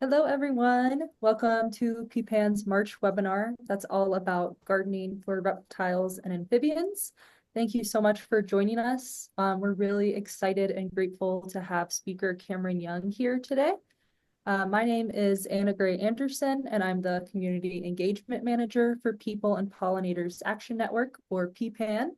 Hello, everyone. Welcome to PPAN's March webinar. That's all about gardening for reptiles and amphibians. Thank you so much for joining us. We're really excited and grateful to have speaker Cameron Young here today. My name is Anna Gray Anderson, and I'm the Community Engagement Manager for People and Pollinators Action Network, or PPAN.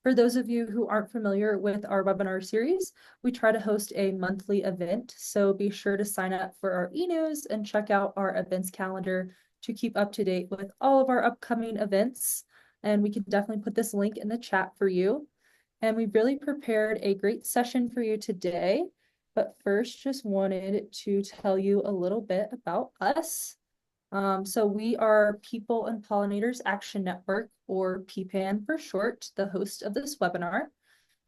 For those of you who aren't familiar with our webinar series, we try to host a monthly event, so be sure to sign up for our e-news and check out our events calendar to keep up to date with all of our upcoming events. And we can definitely put this link in the chat for you. And we've really prepared a great session for you today. But first, just wanted to tell you a little bit about us. So we are People and Pollinators Action Network, or PPAN for short, the host of this webinar.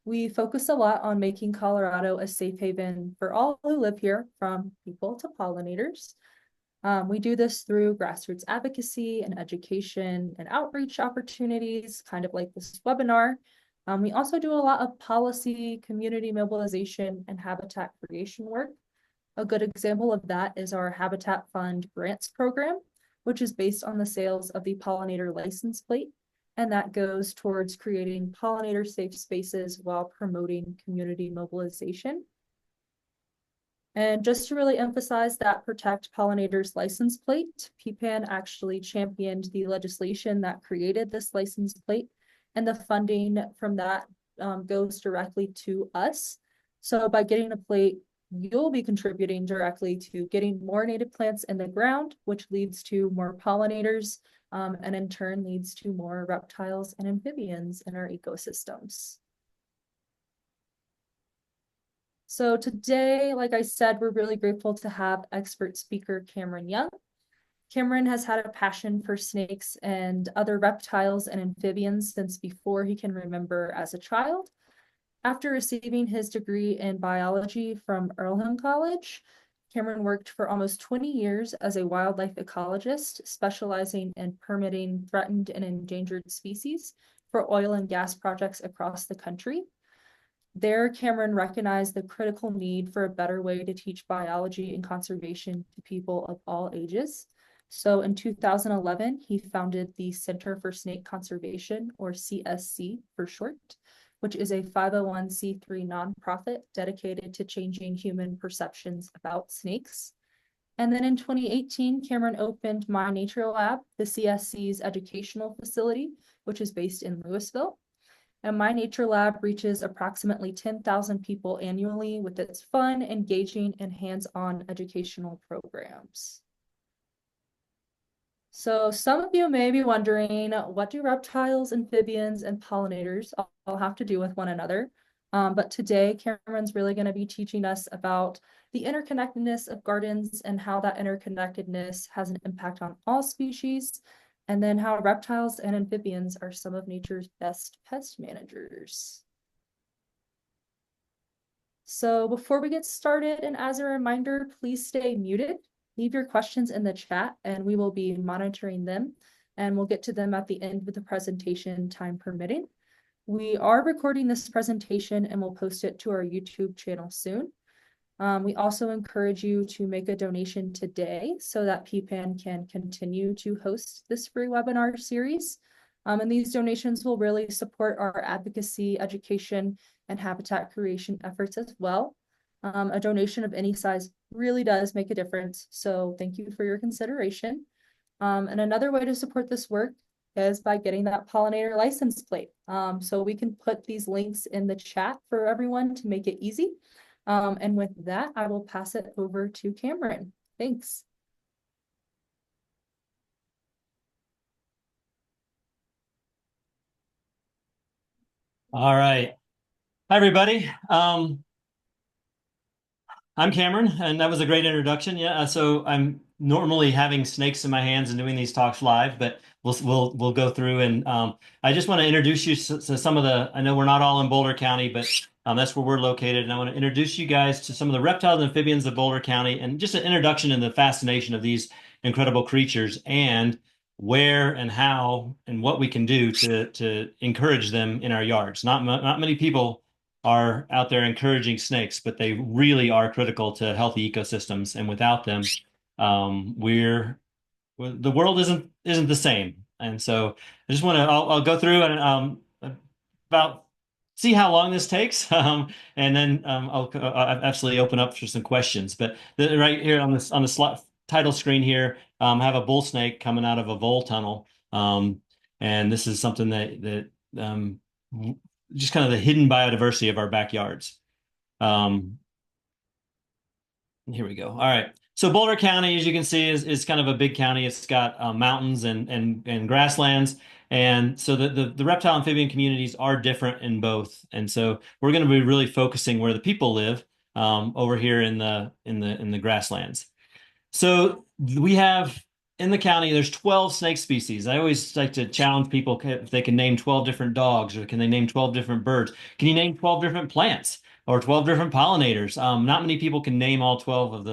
We focus a lot on making Colorado a safe haven for all who live here, from people to pollinators. We do this through grassroots advocacy and education and outreach opportunities, kind of like this webinar. We also do a lot of policy, community mobilization, and habitat creation work. A good example of that is our Habitat Fund grants program, which is based on the sales of the pollinator license plate. And that goes towards creating pollinator safe spaces while promoting community mobilization. And just to really emphasize that Protect Pollinators license plate, PPAN actually championed the legislation that created this license plate, and the funding from that goes directly to us. So by getting a plate, you'll be contributing directly to getting more native plants in the ground, which leads to more pollinators, and in turn leads to more reptiles and amphibians in our ecosystems. So today, like I said, we're really grateful to have expert speaker Cameron Young. Cameron has had a passion for snakes and other reptiles and amphibians since before he can remember as a child. After receiving his degree in biology from Earlham College, Cameron worked for almost 20 years as a wildlife ecologist, specializing in permitting threatened and endangered species for oil and gas projects across the country. There, Cameron recognized the critical need for a better way to teach biology and conservation to people of all ages. So in 2011, he founded the Center for Snake Conservation, or CSC for short, which is a 501c3 nonprofit dedicated to changing human perceptions about snakes. And then in 2018, Cameron opened My Nature Lab, the CSC's educational facility, which is based in Louisville. And My Nature Lab reaches approximately 10,000 people annually with its fun, engaging, and hands-on educational programs. So some of you may be wondering, what do reptiles, amphibians, and pollinators all have to do with one another? But today, Cameron's really going to be teaching us about the interconnectedness of gardens and how that interconnectedness has an impact on all species, and then how reptiles and amphibians are some of nature's best pest managers. So before we get started, and as a reminder, please stay muted. Leave your questions in the chat and we will be monitoring them, and we'll get to them at the end of the presentation, time permitting. We are recording this presentation and we'll post it to our YouTube channel soon. We also encourage you to make a donation today so that PPAN can continue to host this free webinar series. And these donations will really support our advocacy, education, and habitat creation efforts as well. A donation of any size really does make a difference, so thank you for your consideration. And another way to support this work is by getting that pollinator license plate. So we can put these links in the chat for everyone to make it easy. And with that, I will pass it over to Cameron. Thanks. All right. Hi, everybody. I'm Cameron, and that was a great introduction. Yeah, so I'm normally having snakes in my hands and doing these talks live, but we'll go through and I just want to introduce you to some of the. I know we're not all in Boulder County, but that's where we're located, and I want to introduce you guys to some of the reptiles and amphibians of Boulder County, and just an introduction in the fascination of these incredible creatures and where and how and what we can do to encourage them in our yards. Not many people are out there encouraging snakes, but they really are critical to healthy ecosystems. And without them, we're the world isn't the same. And so I just want to I'll go through and about see how long this takes, and then I'll absolutely open up for some questions. But right here on this on the slide, title screen here, I have a bull snake coming out of a vole tunnel, and this is something that just kind of the hidden biodiversity of our backyards. Um, Here we go. All right. So Boulder County, as you can see, is kind of a big county. It's got mountains and grasslands, and so the reptile amphibian communities are different in both. And so we're going to be really focusing where the people live, over here in the grasslands. So we have in the county, there's 12 snake species. I always like to challenge people if they can name 12 different dogs or can they name 12 different birds. Can you name 12 different plants or 12 different pollinators? Not many people can name all 12 of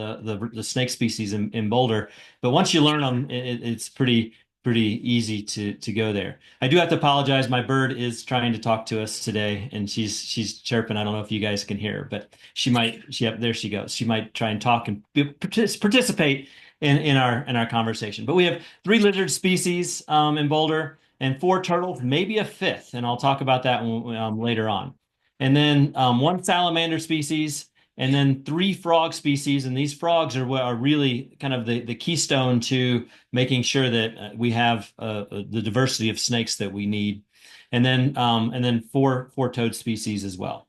the snake species in Boulder, but once you learn them, it's pretty easy to go there. I do have to apologize. My bird is trying to talk to us today, and she's chirping. I don't know if you guys can hear her, but she might. There she goes. She might try and talk and participate in our conversation. But we have 3 lizard species in Boulder and 4 turtles, maybe a 5th, and I'll talk about that later on. And then 1 salamander species, and then 3 frog species. And these frogs are what are really kind of the keystone to making sure that we have the diversity of snakes that we need. And then 4 toad species as well.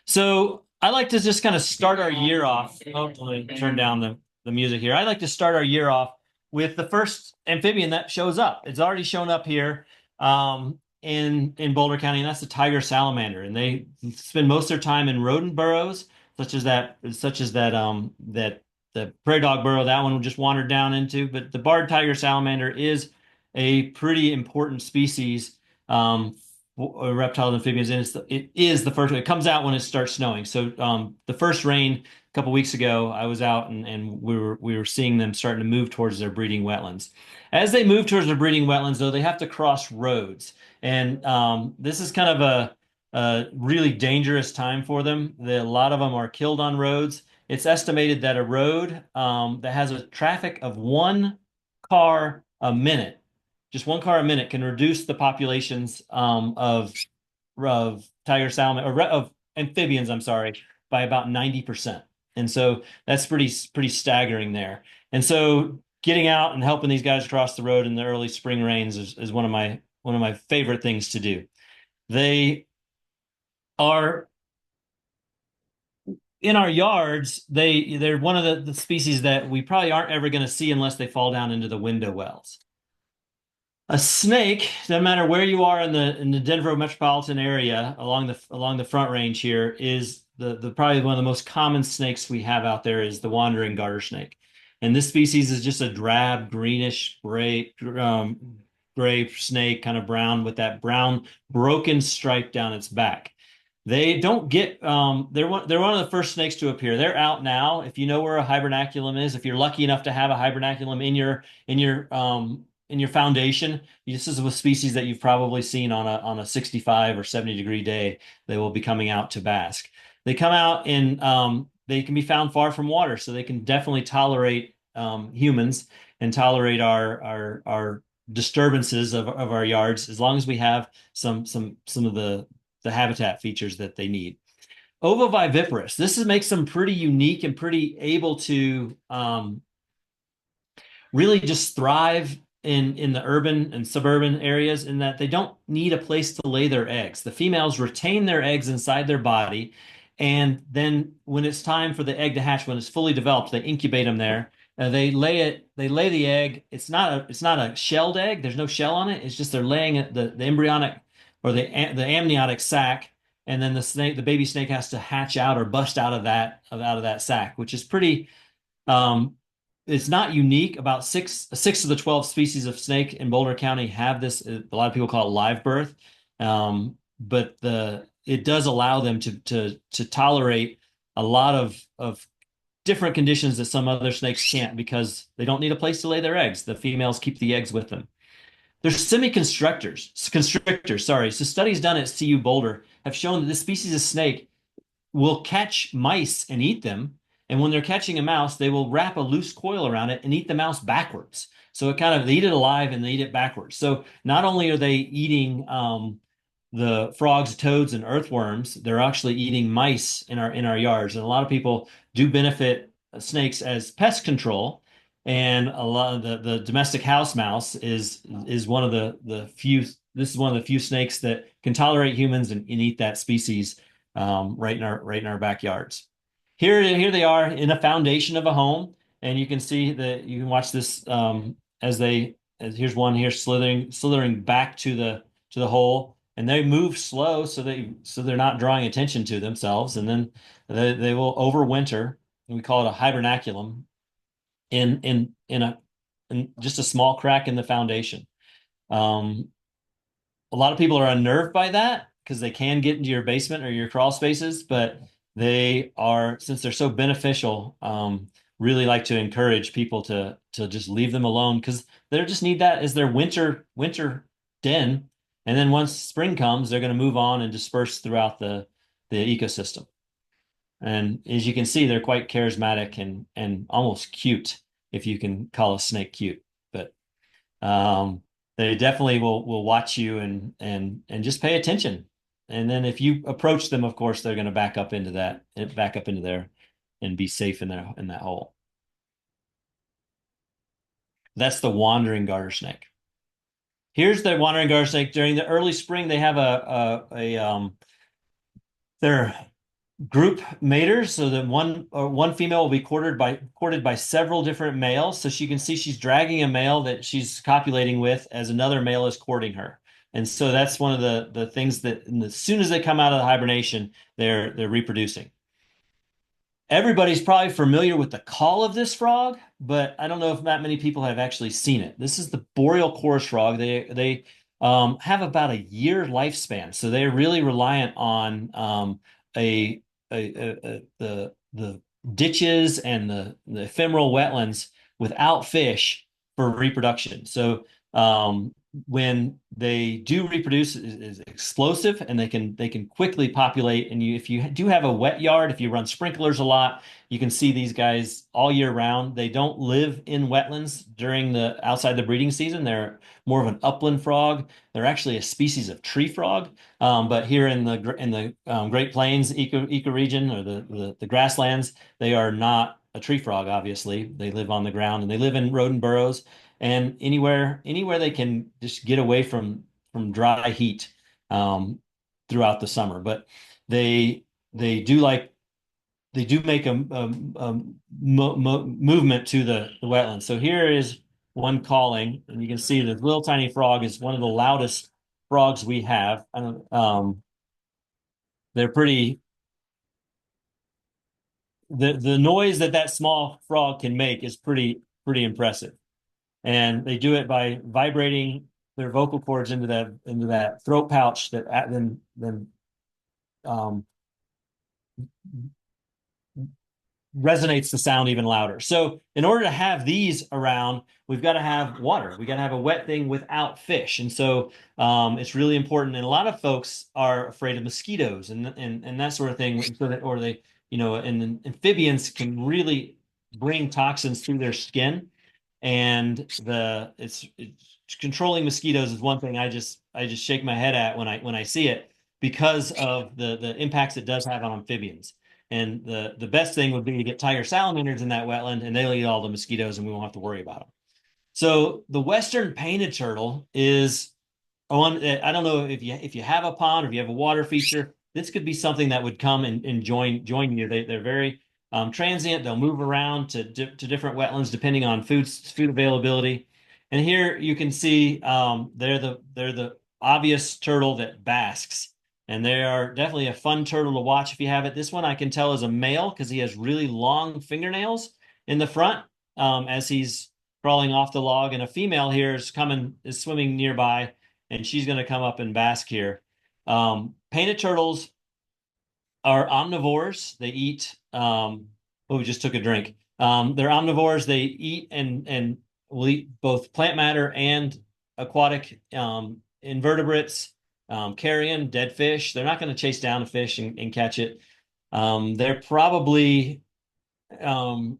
So I like to just kind of start our year off. Oh, let me turn down the music here. I like to start our year off with the first amphibian that shows up. It's already shown up here in Boulder County, and that's the tiger salamander. And they spend most of their time in rodent burrows, such as that the prairie dog burrow that one just wandered down into. But the barred tiger salamander is a pretty important species reptiles and amphibians, and it is the first. It comes out when it starts snowing. So the first rain a couple weeks ago, I was out and we were seeing them starting to move towards their breeding wetlands. As they move towards their breeding wetlands, though, they have to cross roads, and this is kind of a really dangerous time for them. A lot of them are killed on roads. It's estimated that a road that has a traffic of 1 car a minute, just 1 car a minute, can reduce the populations of tiger salmon or of amphibians, I'm sorry, by about 90%. And so that's pretty staggering there. And so getting out and helping these guys cross the road in the early spring rains is one of my favorite things to do. They are in our yards. They're one of the species that we probably aren't ever going to see unless they fall down into the window wells. A snake, no matter where you are in the Denver metropolitan area along the Front Range here, is the probably one of the most common snakes we have out there is the wandering garter snake. And this species is just a drab greenish gray snake, kind of brown with that brown broken stripe down its back. They don't get they're one of the first snakes to appear. They're out now. If you know where a hibernaculum is, if you're lucky enough to have a hibernaculum in your foundation, this is a species that you've probably seen on a 65 or 70-degree day. They will be coming out to bask. They come out they can be found far from water, so they can definitely tolerate humans and tolerate our disturbances of our yards, as long as we have some of the habitat features that they need. Ovoviviparous. Makes them pretty unique and pretty able to really just thrive in the urban and suburban areas, in that they don't need a place to lay their eggs. The females retain their eggs inside their body, and then when it's time for the egg to hatch, when it's fully developed, they incubate them there. They lay the egg. It's not a shelled egg. There's no shell on it. It's just they're laying it, the embryonic or the amniotic sac, and then the baby snake has to hatch out or bust out of that sac, which is pretty it's not unique. About six of the 12 species of snake in Boulder County have this. A lot of people call it live birth, but it does allow them to tolerate a lot of different conditions that some other snakes can't, because they don't need a place to lay their eggs. The females keep the eggs with them. They're constrictors. Sorry. So studies done at CU Boulder have shown that this species of snake will catch mice and eat them, And when they're catching a mouse, they will wrap a loose coil around it and eat the mouse backwards. So they eat it alive and they eat it backwards. So not only are they eating the frogs, toads, and earthworms, they're actually eating mice in our yards. And a lot of people do benefit snakes as pest control. And a lot of the domestic house mouse is one of the few. This is one of the few snakes that can tolerate humans and eat that species right in our backyards. Here they are in a foundation of a home, and you can see that you can watch this as here's one here slithering back to the hole, and they move slow so they're not drawing attention to themselves, and then they will overwinter. And we call it a hibernaculum in just a small crack in the foundation. Um, a lot of people are unnerved by that because they can get into your basement or your crawl spaces, but since they're so beneficial, really like to encourage people to just leave them alone because they just need that as their winter den. And then once spring comes, they're going to move on and disperse throughout the ecosystem. And as you can see, they're quite charismatic and almost cute, if you can call a snake cute. But um, they definitely will watch you and just pay attention. And then if you approach them, of course, they're going to back up into there and be safe in that hole. That's the wandering garter snake. Here's the wandering garter snake. During the early spring, they have they're group maters, so that one female will be courted by several different males. So she can see she's dragging a male that she's copulating with as another male is courting her. And so that's one of the things that as soon as they come out of the hibernation, they're reproducing. Everybody's probably familiar with the call of this frog, but I don't know if that many people have actually seen it. This is the boreal chorus frog. They have about a year lifespan, so they're really reliant on a, the ditches and the ephemeral wetlands without fish for reproduction. So when they do reproduce is explosive and they can quickly populate. And if you do have a wet yard, if you run sprinklers a lot, you can see these guys all year round. They don't live in wetlands during the outside the breeding season. They're more of an upland frog. They're actually a species of tree frog. But here in the Great Plains ecoregion or the grasslands, they are not a tree frog, obviously. They live on the ground and they live in rodent burrows and anywhere they can just get away from dry heat throughout the summer. But they they do like they do make a movement to the wetlands. So here is one calling, and you can see the little tiny frog is one of the loudest frogs we have. They're pretty. The noise that small frog can make is pretty impressive. And they do it by vibrating their vocal cords into that throat pouch that then um, resonates the sound even louder. So in order to have these around, we've got to have water. We got to have a wet thing without fish. And so it's really important. And a lot of folks are afraid of mosquitoes and that sort of thing. So that, or they, and amphibians can really bring toxins through their skin. And it's controlling mosquitoes is one thing I just shake my head at when I see it because of the impacts it does have on amphibians. And the best thing would be to get tiger salamanders in that wetland, and they'll eat all the mosquitoes, and we won't have to worry about them. So the western painted turtle is one. I don't know if you have a pond or if you have a water feature. This could be something that would come and join you. They're very transient. They'll move around to different wetlands depending on food availability. And here you can see they're the obvious turtle that basks. And they are definitely a fun turtle to watch if you have it. This one I can tell is a male because he has really long fingernails in the front as he's crawling off the log. And a female here is swimming nearby, and she's going to come up and bask here. Painted turtles are omnivores. They eat. Oh, we just took a drink. They're omnivores. They eat and will eat both plant matter and aquatic invertebrates, carrion, dead fish. They're not going to chase down a fish and catch it. They're probably um,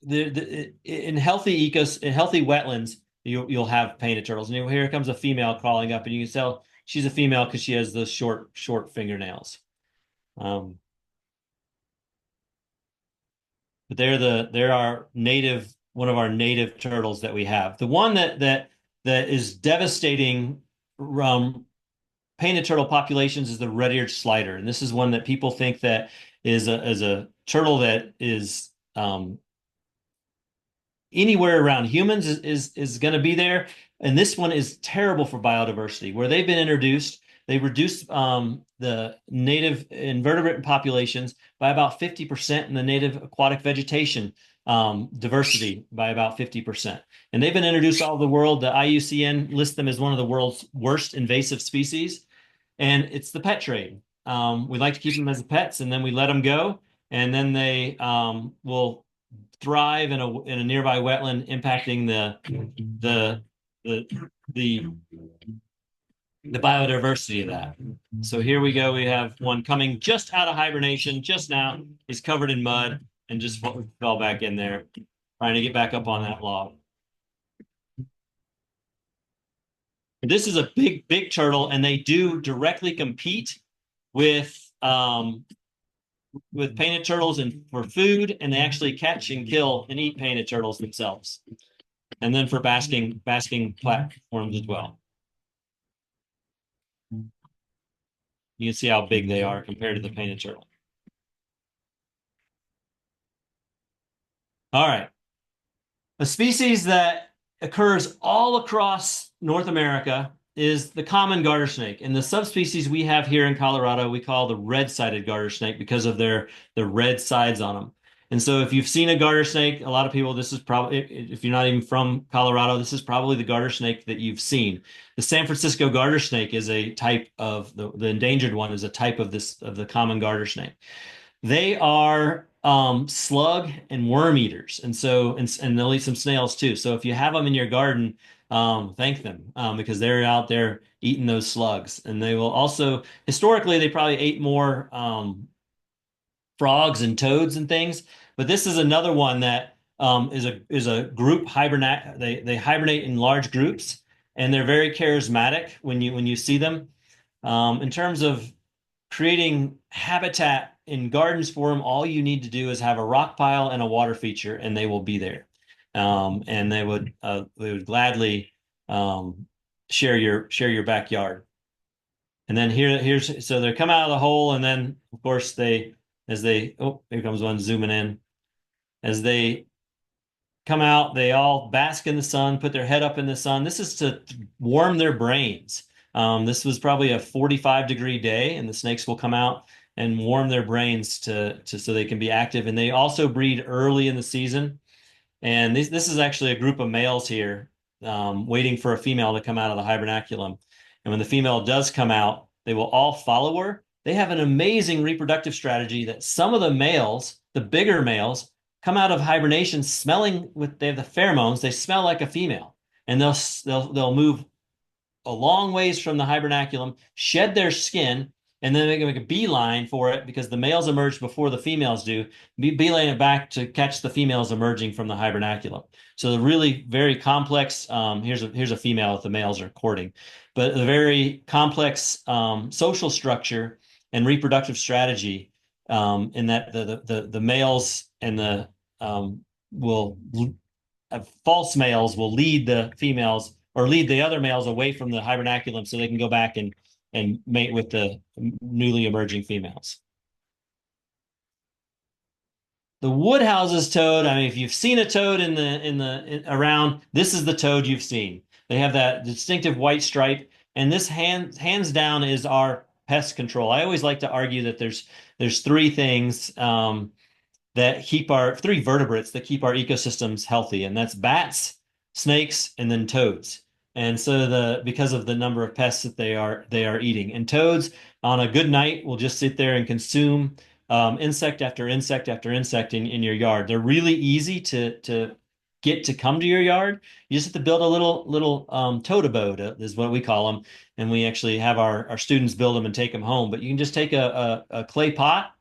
in healthy in healthy wetlands, you'll have painted turtles. And here comes a female crawling up, and you can tell she's a female because she has the short fingernails. Um, but they're our native one of our native turtles that we have. The one that is devastating painted turtle populations is the red-eared slider, and this is one that people think that is a turtle that is anywhere around humans is going to be there. And this one is terrible for biodiversity. Where they've been introduced, they reduced the native invertebrate populations by about 50% and the native aquatic vegetation diversity by about 50%. And they've been introduced all over the world. The IUCN lists them as one of the world's worst invasive species. And it's the pet trade. We like to keep them as pets, and then we let them go, and then they will thrive in a nearby wetland, impacting the the the the biodiversity of that. So here we go. We have one coming just out of hibernation just now. He's covered in mud and just fell back in there, trying to get back up on that log. This is a big turtle, and they do directly compete with painted turtles and for food, and they actually catch and kill and eat painted turtles themselves. And then for basking platforms as well. You can see how big they are compared to the painted turtle. All right. A species that occurs all across North America is the common garter snake. And the subspecies we have here in Colorado, we call the red-sided garter snake because of the red sides on them. And so if you've seen a garter snake, a lot of people, this is probably, if you're not even from Colorado, this is probably the garter snake that you've seen. The San Francisco garter snake is a type of, the endangered one is a type of the common garter snake. They are slug and worm eaters, and so and they'll eat some snails too. So if you have them in your garden, thank them because they're out there eating those slugs. And they will also, historically, they probably ate more frogs and toads and things. But this is another one that is a group hibernate. They hibernate in large groups, and they're very charismatic when you see them. In terms of creating habitat in gardens for them, all you need to do is have a rock pile and a water feature, and they will be there. And they would gladly share your backyard. And then here's so they come out of the hole, and then of course oh, here comes one zooming in. As they come out, they all bask in the sun, put their head up in the sun. This is to warm their brains. This was probably a 45-degree day, and the snakes will come out and warm their brains so they can be active. And they also breed early in the season. And this is actually a group of males here waiting for a female to come out of the hibernaculum. And when the female does come out, they will all follow her. They have an amazing reproductive strategy that some of the males, the bigger males, come out of hibernation smelling they have the pheromones. They smell like a female, and they'll move a long ways from the hibernaculum, shed their skin, and then they can make a beeline for it because the males emerge before the females do. Beeline it back to catch the females emerging from the hibernaculum. So the really very complex. Here's a female if the males are courting, but the very complex social structure and reproductive strategy in that the males and the will false males will lead the females or lead the other males away from the hibernaculum so they can go back and mate with the newly emerging females. The Woodhouse's toad, I mean, if you've seen a toad around, this is the toad you've seen. They have that distinctive white stripe, and this hands down is our pest control. I always like to argue that there's three things that keep three vertebrates that keep our ecosystems healthy, and that's bats, snakes, and then toads. And so because of the number of pests that they are eating, and toads on a good night will just sit there and consume insect after insect after insect in your yard. They're really easy to get to come to your yard. You just have to build a little toad abode is what we call them, and we actually have our students build them and take them home. But you can just take a clay pot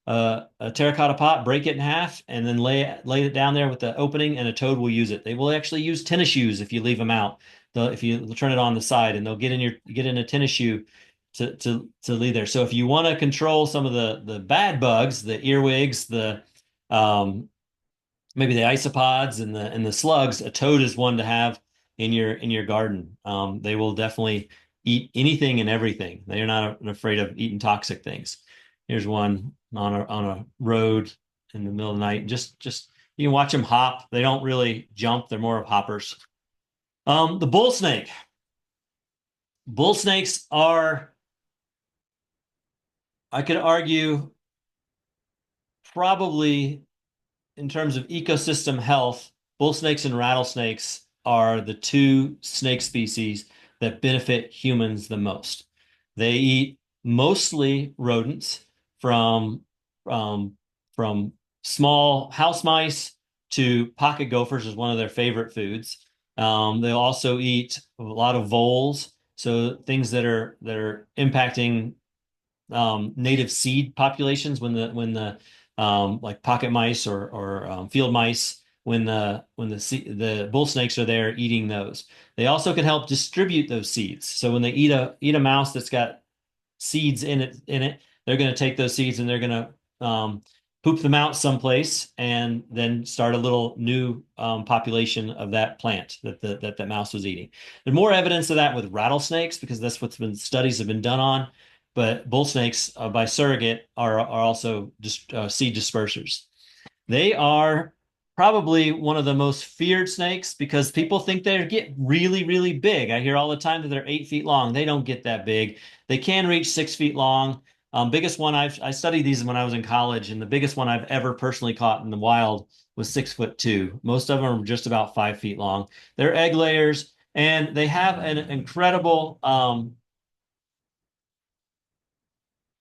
a terracotta pot, break it in half, and then lay it down there with the opening, and a toad will use it. They will actually use tennis shoes if you leave them out. If you turn it on the side, and they'll get in a tennis shoe to leave there. So if you want to control some of the bad bugs, the earwigs, the maybe the isopods and the slugs, a toad is one to have in your garden. They will definitely eat anything and everything. They are not afraid of eating toxic things. Here's one on a road in the middle of the night. Just you can watch them hop. They don't really jump. They're more of hoppers. The bull snake. Bull snakes are, I could argue, probably in terms of ecosystem health, bull snakes and rattlesnakes are the two snake species that benefit humans the most. They eat mostly rodents from um, from small house mice to pocket gophers is one of their favorite foods. They'll also eat a lot of voles, so things that are impacting native seed populations when the like pocket mice or field mice when the bull snakes are there eating those. They also can help distribute those seeds. So when they eat a mouse that's got seeds in it, they're going to take those seeds and they're going to poop them out someplace and then start a little new population of that plant that mouse was eating. There's more evidence of that with rattlesnakes because that's what's been studies have been done on. But bull snakes by surrogate are also just seed dispersers. They are probably one of the most feared snakes because people think they get really, really big. I hear all the time that they're 8 feet long. They don't get that big. They can reach 6 feet long. Biggest one I studied these when I was in college, and the biggest one I've ever personally caught in the wild was 6'2". Most of them are just about 5 feet long. They're egg layers, and they have an incredible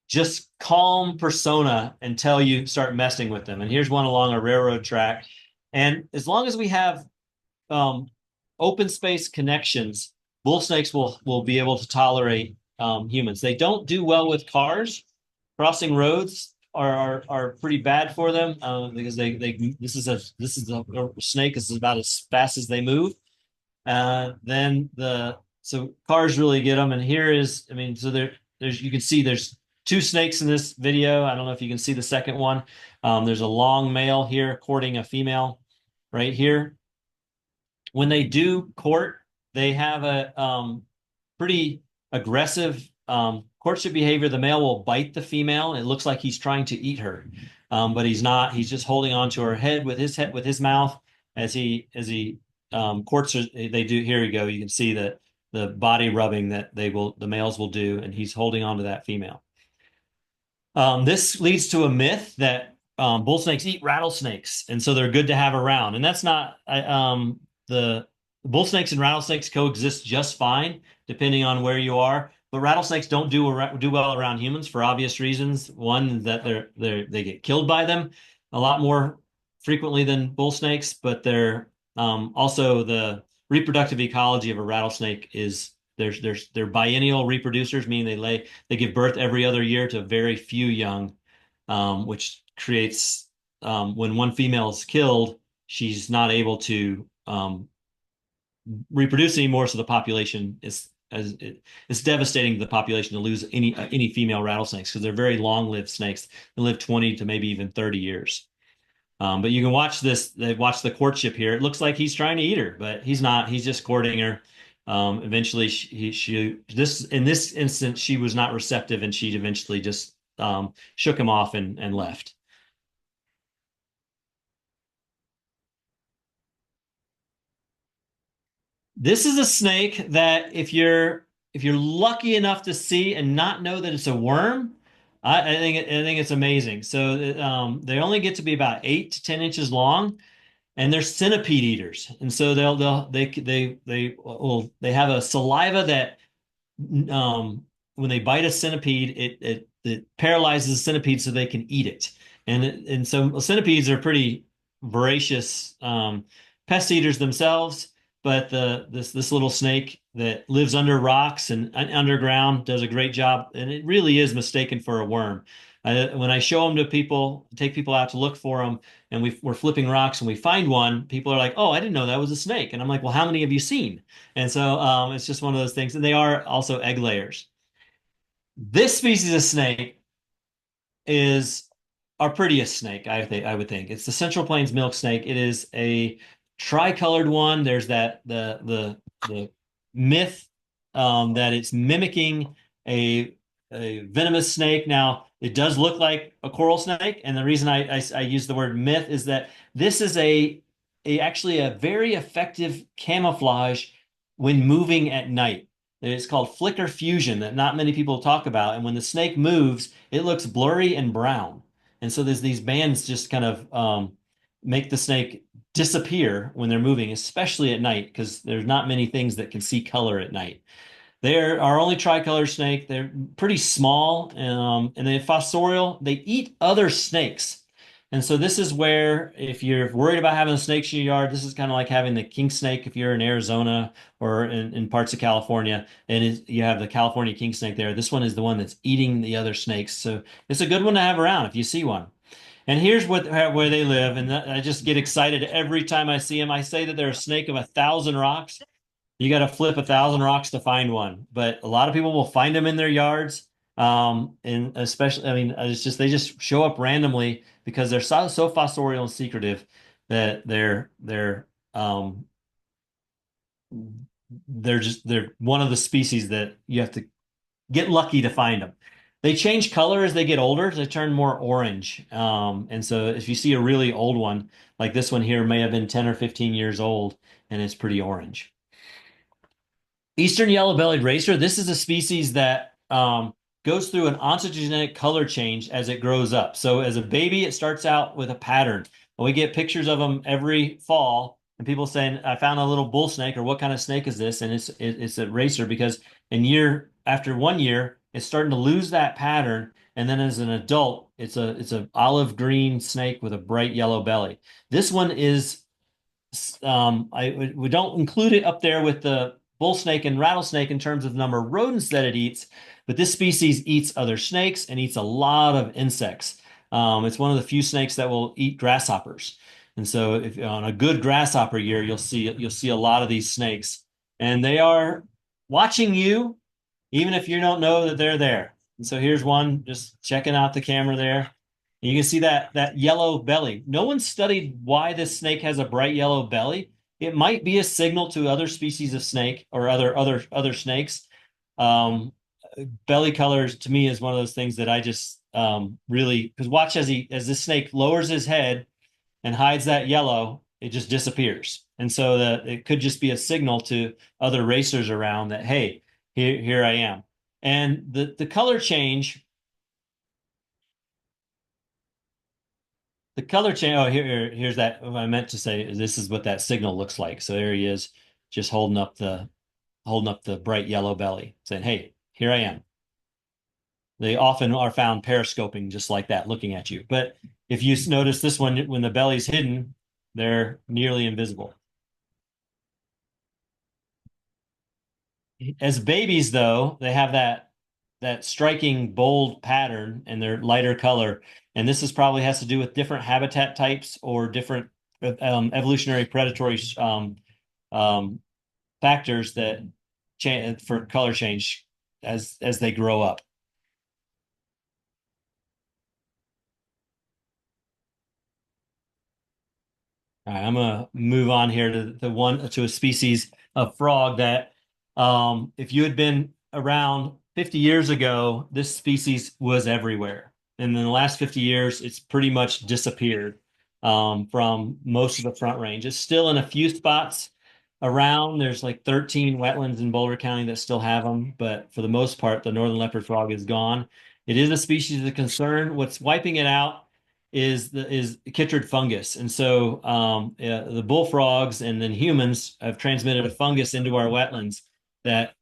just calm persona until you start messing with them. And here's one along a railroad track. And as long as we have um, open space connections, bull snakes will be able to tolerate humans. They don't do well with cars. Crossing roads are pretty bad for them because they this is a snake. This is about as fast as they move. Then so cars really get them. And here is, I mean, so there's you can see there's two snakes in this video. I don't know if you can see the second one. There's a long male here courting a female right here. When they do court, they have a pretty aggressive courtship behavior. The male will bite the female. And it looks like he's trying to eat her, but he's not. He's just holding on to her head with his mouth as he courts her. They do. Here we go. You can see that the body rubbing that the males will do, and he's holding on to that female. This leads to a myth that bull snakes eat rattlesnakes, and so they're good to have around. And that's not the bull snakes and rattlesnakes coexist just fine, depending on where you are. But rattlesnakes don't do well around humans for obvious reasons. One, that they get killed by them a lot more frequently than bull snakes, but they're also the reproductive ecology of a rattlesnake is they're biennial reproducers, meaning they give birth every other year to very few young, which creates when one female is killed, she's not able to reproduce anymore. So the population it's devastating to the population to lose any female rattlesnakes because they're very long-lived snakes. They live 20 to maybe even 30 years. But you can watch this. They watch the courtship here. It looks like he's trying to eat her, but he's not. He's just courting her. Eventually, in this instance, she was not receptive, and she eventually just shook him off and left. This is a snake that if you're lucky enough to see and not know that it's a worm, I think it's amazing. So they only get to be about 8 to 10 inches long, and they're centipede eaters. And so they have a saliva that when they bite a centipede, it paralyzes the centipede so they can eat it. And so centipedes are pretty voracious pest eaters themselves, but this little snake that lives under rocks and underground does a great job, and it really is mistaken for a worm. When I show them to people, take people out to look for them, and we're flipping rocks and we find one, people are like, "Oh, I didn't know that was a snake." And I'm like, "Well, how many have you seen?" And so it's just one of those things. And they are also egg layers. This species of snake is our prettiest snake, I would think. It's the Central Plains milk snake. It is a tricolored one. There's the myth that it's mimicking a a venomous snake. Now, it does look like a coral snake, and the reason I use the word myth is that this is actually a very effective camouflage when moving at night. It's called flicker fusion that not many people talk about. And when the snake moves, it looks blurry and brown. And so there's these bands just kind of make the snake disappear when they're moving, especially at night, because there's not many things that can see color at night. They're our only tricolor snake. They're pretty small, and they're fossorial. They eat other snakes. And so this is where, if you're worried about having snakes in your yard, this is kind of like having the king snake if you're in Arizona or in parts of California, and you have the California king snake there. This one is the one that's eating the other snakes. So it's a good one to have around if you see one. And here's where they live, and I just get excited every time I see them. I say that they're a snake of 1,000 rocks. You got to flip 1,000 rocks to find one, but a lot of people will find them in their yards. And especially, I mean, it's just they just show up randomly because they're so fossorial and secretive that they're one of the species that you have to get lucky to find them. They change color as they get older. They turn more orange. And so if you see a really old one, like this one here may have been 10 or 15 years old, and it's pretty orange. Eastern yellow-bellied racer, this is a species that goes through an ontogenic color change as it grows up. So as a baby, it starts out with a pattern. We get pictures of them every fall, and people saying, "I found a little bull snake," or "What kind of snake is this?" And it's a racer because after 1 year, it's starting to lose that pattern, and then as an adult, it's a olive green snake with a bright yellow belly. This one is we don't include it up there with the bull snake and rattlesnake in terms of number of rodents that it eats, but this species eats other snakes and eats a lot of insects. It's one of the few snakes that will eat grasshoppers. And so if on a good grasshopper year, you'll see a lot of these snakes, and they are watching you even if you don't know that they're there. And so here's one just checking out the camera there. And you can see that yellow belly. No one studied why this snake has a bright yellow belly. It might be a signal to other species of snake or other snakes. Um, Belly colors to me is one of those things that I just really, because watch as this snake lowers his head and hides that yellow, it just disappears. And so that it could just be a signal to other racers around that, hey, here I am. And the color change. Oh, here's that. What I meant to say is this is what that signal looks like. So there he is, just holding up the bright yellow belly, saying, "Hey, here I am." They often are found periscoping just like that, looking at you. But if you notice this one, when the belly's hidden, they're nearly invisible. As babies, though, they have that striking bold pattern and their lighter color. And this is probably has to do with different habitat types or different evolutionary predatory um, factors that change for color change as they grow up. All right, I'm gonna move on here to a species of frog that, if you had been around 50 years ago, this species was everywhere. And in the last 50 years, it's pretty much disappeared from most of the Front Range. It's still in a few spots around. There's like 13 wetlands in Boulder County that still have them, but for the most part, the northern leopard frog is gone. It is a species of concern. What's wiping it out is chytrid fungus. And so the bullfrogs and then humans have transmitted a fungus into our wetlands that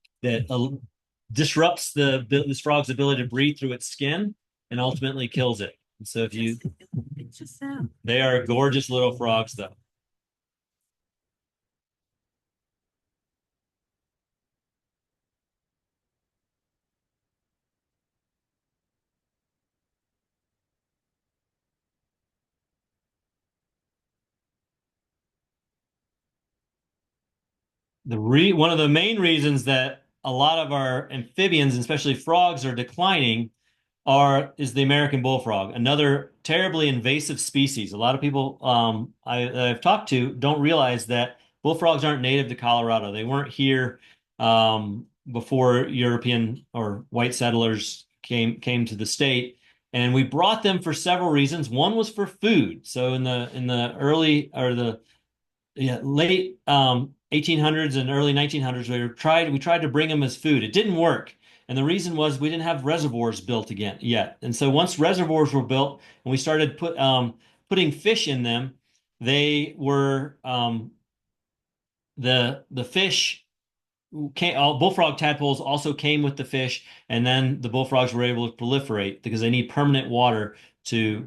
disrupts this frog's ability to breathe through its skin and ultimately kills it. And so if you it's just sad. They are gorgeous little frogs though. one of the main reasons that a lot of our amphibians, especially frogs, are declining is the American bullfrog, another terribly invasive species. A lot of people I've talked to don't realize that bullfrogs aren't native to Colorado. They weren't here before European or white settlers came to the state. And we brought them for several reasons. One was for food. So in the early or the late 1800s and early 1900s, we tried to bring them as food. It didn't work. And the reason was we didn't have reservoirs built again yet. And so once reservoirs were built and we started putting fish in them, they were the fish all bullfrog tadpoles also came with the fish, and then the bullfrogs were able to proliferate because they need permanent water to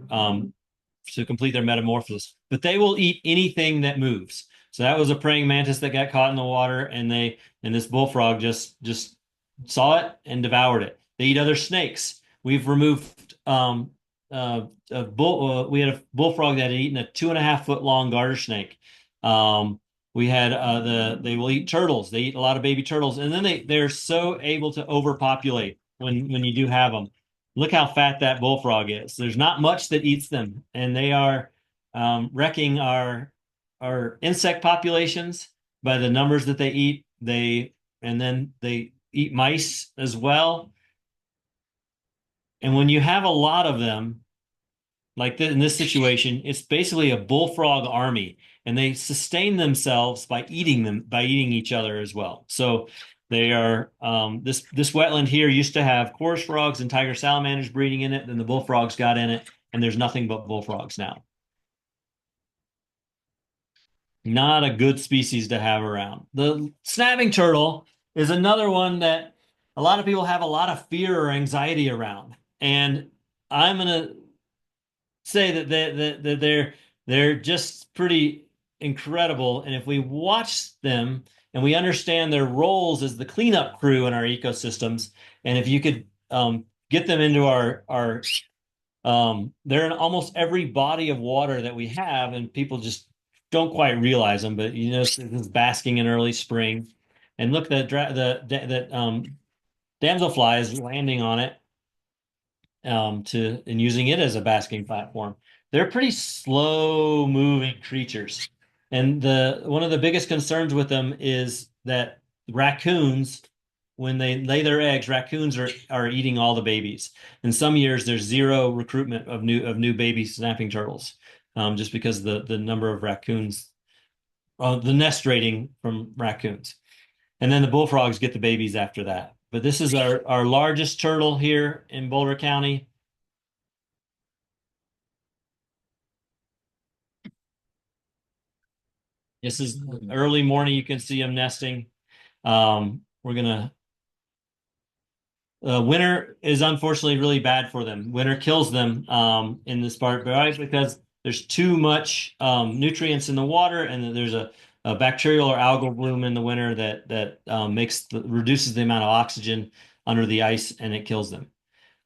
complete their metamorphosis. But they will eat anything that moves. So that was a praying mantis that got caught in the water, and this bullfrog just saw it and devoured it. They eat other snakes. We've removed we had a bullfrog that had eaten a 2.5 foot long garter snake. We had they will eat turtles. They eat a lot of baby turtles, and then they're so able to overpopulate when you do have them. Look how fat that bullfrog is. There's not much that eats them, and they are wrecking our insect populations by the numbers that they eat. And then they eat mice as well. And when you have a lot of them, like in this situation, it's basically a bullfrog army, and they sustain themselves by eating each other as well. So they are this wetland here used to have chorus frogs and tiger salamanders breeding in it. Then the bullfrogs got in it, and there's nothing but bullfrogs now. Not a good species to have around. The snapping turtle is another one that a lot of people have a lot of fear or anxiety around, and I'm gonna say that they're just pretty incredible. And if we watch them and we understand their roles as the cleanup crew in our ecosystems, and if you could get them into our they're in almost every body of water that we have, and people just don't quite realize them. But you know, this is basking in early spring, and look, that damselfly is landing on it and using it as a basking platform. They're pretty slow moving creatures. And one of the biggest concerns with them is that raccoons, when they lay their eggs, raccoons are eating all the babies. In some years, there's zero recruitment of new baby snapping turtles, just because the number of raccoons, the nest rating from raccoons. And then the bullfrogs get the babies after that. But this is our largest turtle here in Boulder County. This is early morning. You can see them nesting. We're gonna Winter is unfortunately really bad for them. Winter kills them in this part, right? Because there's too much nutrients in the water, and there's a bacterial or algal bloom in the winter that reduces the amount of oxygen under the ice, and it kills them.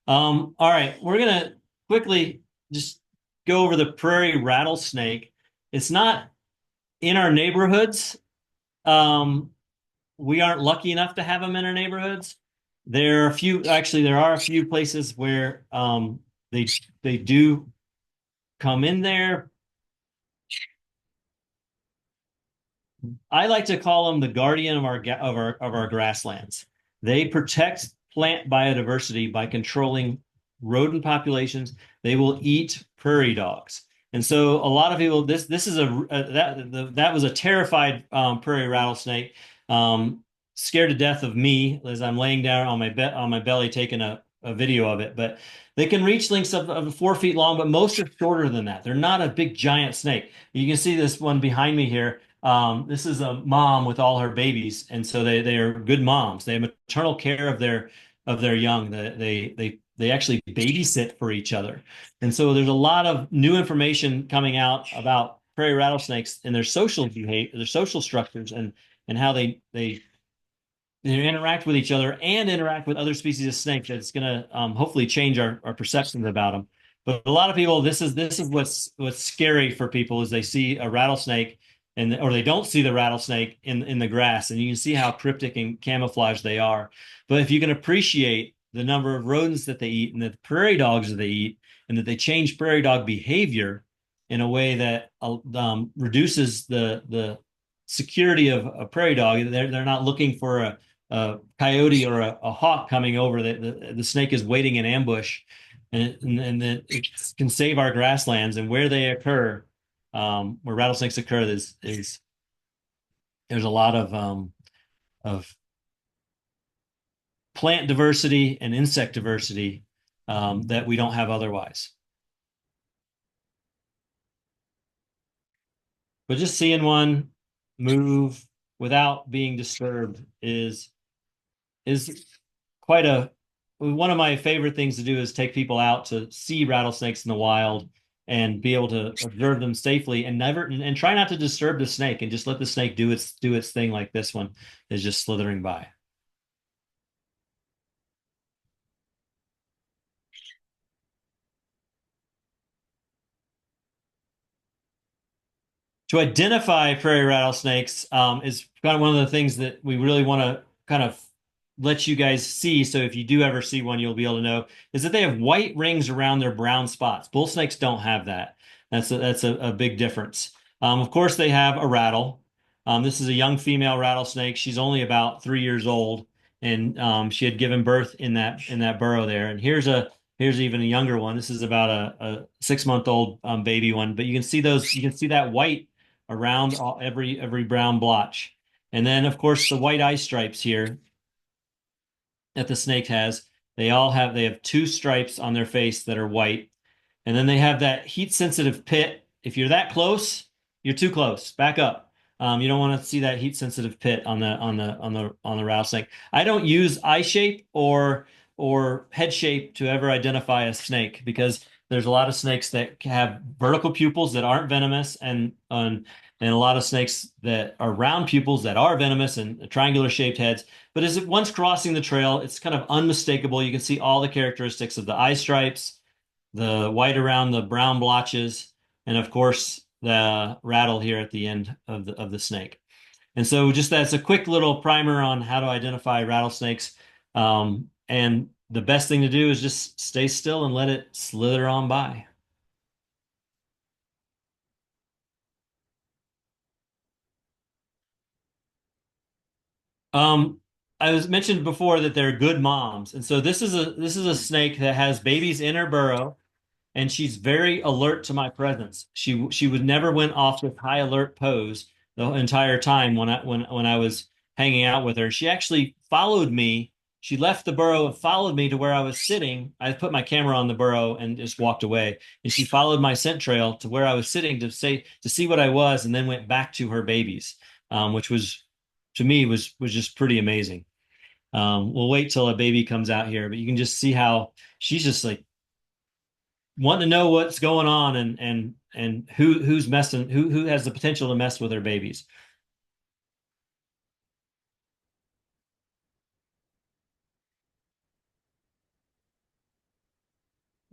All right, we're gonna quickly just go over the prairie rattlesnake. It's not in our neighborhoods. We aren't lucky enough to have them in our neighborhoods. There are a few places where they do come in there. I like to call them the guardian of our grasslands. They protect plant biodiversity by controlling rodent populations. They will eat prairie dogs. And so a lot of people, this is that was a terrified prairie rattlesnake, scared to death of me as I'm laying down on my belly taking a video of it. But they can reach lengths of 4 feet long, but most are shorter than that. They're not a big giant snake. You can see this one behind me here. This is a mom with all her babies, and so they are good moms. They have maternal care of their young. They actually babysit for each other. And so there's a lot of new information coming out about prairie rattlesnakes and their social behavior, their social structures, and how they interact with each other and interact with other species of snake. That's going to hopefully change our perceptions about them. But a lot of people, this is what's scary for people is they see a rattlesnake and or they don't see the rattlesnake in the grass, and you can see how cryptic and camouflaged they are. But if you can appreciate the number of rodents that they eat and the prairie dogs that they eat, and that they change prairie dog behavior in a way that reduces the security of a prairie dog. They're not looking for a coyote or a hawk coming over. The snake is waiting in ambush, and that it can save our grasslands. And where they occur, where rattlesnakes occur, is there's a lot of plant diversity and insect diversity that we don't have otherwise. But just seeing one move without being disturbed is quite a one of my favorite things to do is take people out to see rattlesnakes in the wild and be able to observe them safely and never and try not to disturb the snake and just let the snake do its thing, like this one is just slithering by. To identify prairie rattlesnakes is kind of one of the things that we really want to kind of let you guys see. So if you do ever see one, you'll be able to know is that they have white rings around their brown spots. Bull snakes don't have that. That's a big difference. Of course, they have a rattle. This is a young female rattlesnake. She's only about 3 years old, and she had given birth in that burrow there. And here's even a younger one. This is about a 6 month old baby one. But you can see those. You can see that white around every brown blotch. And then, of course, the white eye stripes here that the snake has. They have two stripes on their face that are white. And then they have that heat sensitive pit. If you're that close, you're too close. Back up. You don't want to see that heat sensitive pit on the rattlesnake. I don't use eye shape or head shape to ever identify a snake because there's a lot of snakes that have vertical pupils that aren't venomous and a lot of snakes that are round pupils that are venomous and triangular shaped heads. But as it once crossing the trail, it's kind of unmistakable. You can see all the characteristics of the eye stripes, the white around the brown blotches, and of course the rattle here at the end of the snake. And so just that's a quick little primer on how to identify rattlesnakes. And the best thing to do is just stay still and let it slither on by. Um, I was mentioned before that they're good moms, and so this is a snake that has babies in her burrow, and she's very alert to my presence. She would never went off this high alert pose the entire time when I was hanging out with her. She actually followed me. She left the burrow and followed me to where I was sitting. I put my camera on the burrow and just walked away. And she followed my scent trail to where I was sitting to see what I was, and then went back to her babies, which was to me was just pretty amazing. We'll wait till a baby comes out here, but you can just see how she's just like wanting to know what's going on and who's messing who has the potential to mess with their babies.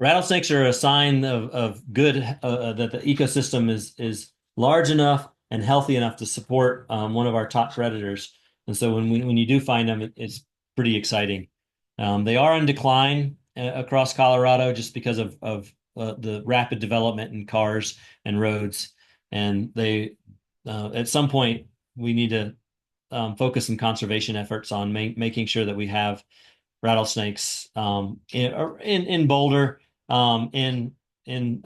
Rattlesnakes are a sign of good that the ecosystem is large enough and healthy enough to support one of our top predators. And so when you do find them, it's pretty exciting. They are in decline across Colorado just because of the rapid development in cars and roads. And they at some point we need to focus some conservation efforts on making sure that we have rattlesnakes in Boulder, in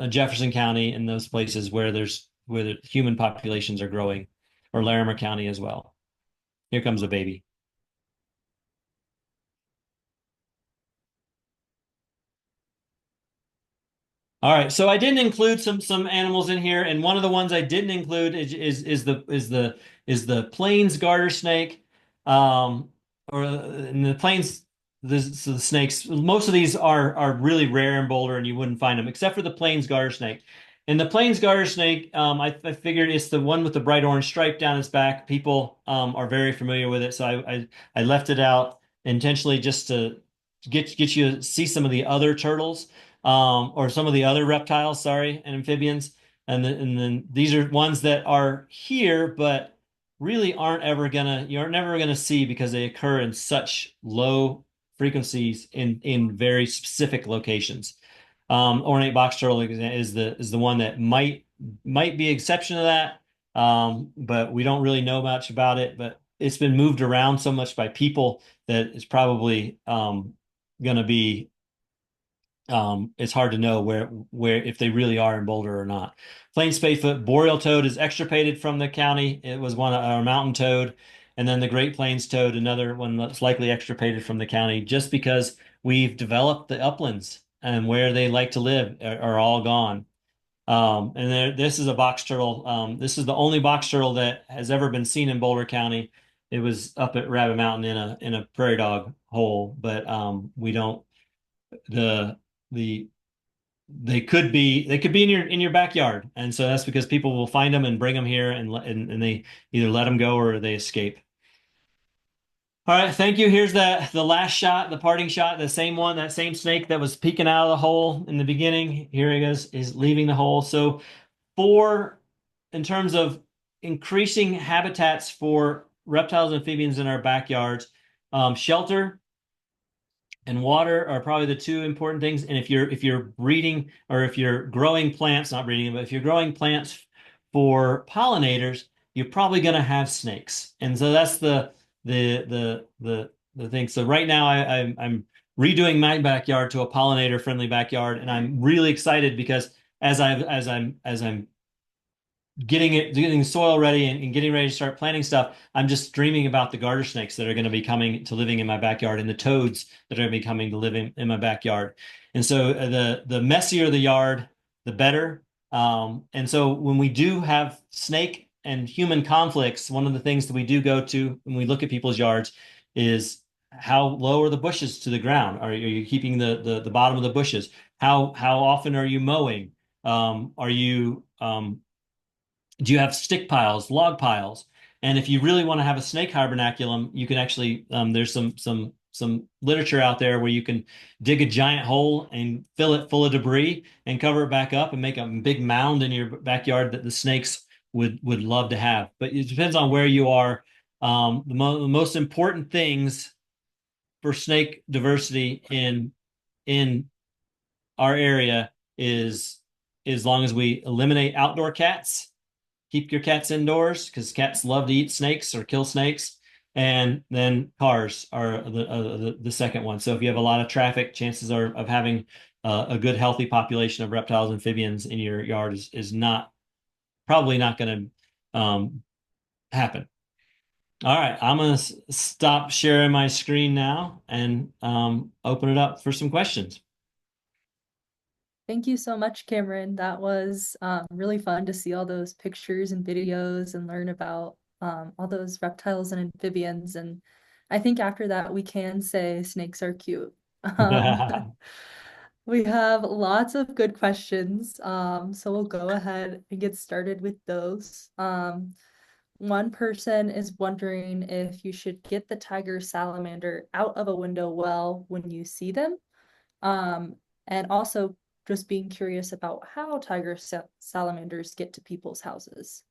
Jefferson County, in those places where the human populations are growing, or Larimer County as well. Here comes a baby. All right, so I didn't include some animals in here, and one of the ones I didn't include is the plains garter snake, or in the plains the snakes. Most of these are really rare in Boulder, and you wouldn't find them except for the plains garter snake. And the plains garter snake, I figured it's the one with the bright orange stripe down its back. People are very familiar with it, so I left it out intentionally just to get you to see some of the other turtles or some of the other reptiles, sorry, and amphibians. and then these are ones that are here, but really you're never gonna see because they occur in such low frequencies in very specific locations. Ornate box turtle is the one that might be exception to that, but we don't really know much about it. But it's been moved around so much by people that it's probably going to be it's hard to know where if they really are in Boulder or not. Plain spadefoot boreal toad is extirpated from the county. It was one of our mountain toad, and then the Great Plains toad, another one that's likely extirpated from the county, just because we've developed the uplands and where they like to live are all gone. And this is a box turtle. This is the only box turtle that has ever been seen in Boulder County. It was up at Rabbit Mountain in a prairie dog hole, but we don't the the they could be in your backyard, and so that's because people will find them and bring them here and they either let them go or they escape. All right, thank you. Here's the last shot, the parting shot, the same one, that same snake that was peeking out of the hole in the beginning. Here he goes, is leaving the hole. So for in terms of increasing habitats for reptiles and amphibians in our backyards, shelter and water are probably the two important things. And if you're breeding or if you're growing plants, not breeding, but if you're growing plants for pollinators, you're probably going to have snakes. And so that's the thing. So right now I'm redoing my backyard to a pollinator friendly backyard, and I'm really excited because as I'm getting soil ready and getting ready to start planting stuff, I'm just dreaming about the garter snakes that are going to be coming to living in my backyard and the toads that are going to be coming to live in my backyard. And so the messier the yard, the better. And so when we do have snake and human conflicts, one of the things that we do go to when we look at people's yards is how low are the bushes to the ground? Are you keeping the bottom of the bushes? How often are you mowing? Are you do you have stick piles, log piles? And if you really want to have a snake hibernaculum, you can actually there's some literature out there where you can dig a giant hole and fill it full of debris and cover it back up and make a big mound in your backyard that the snakes would love to have. But it depends on where you are. The most important things for snake diversity in our area is as long as we eliminate outdoor cats, keep your cats indoors because cats love to eat snakes or kill snakes. And then cars are the second one. So if you have a lot of traffic, chances are of having a good, healthy population of reptiles and amphibians in your yard is not probably not going to happen. All right, I'm going to stop sharing my screen now and open it up for some questions. Thank you so much, Cameron. That was really fun to see all those pictures and videos and learn about all those reptiles and amphibians. And I think after that, we can say snakes are cute. Um, we have lots of good questions, so we'll go ahead and get started with those. One person is wondering if you should get the tiger salamander out of a window well when you see them. Um, and also just being curious about how salamanders get to people's houses.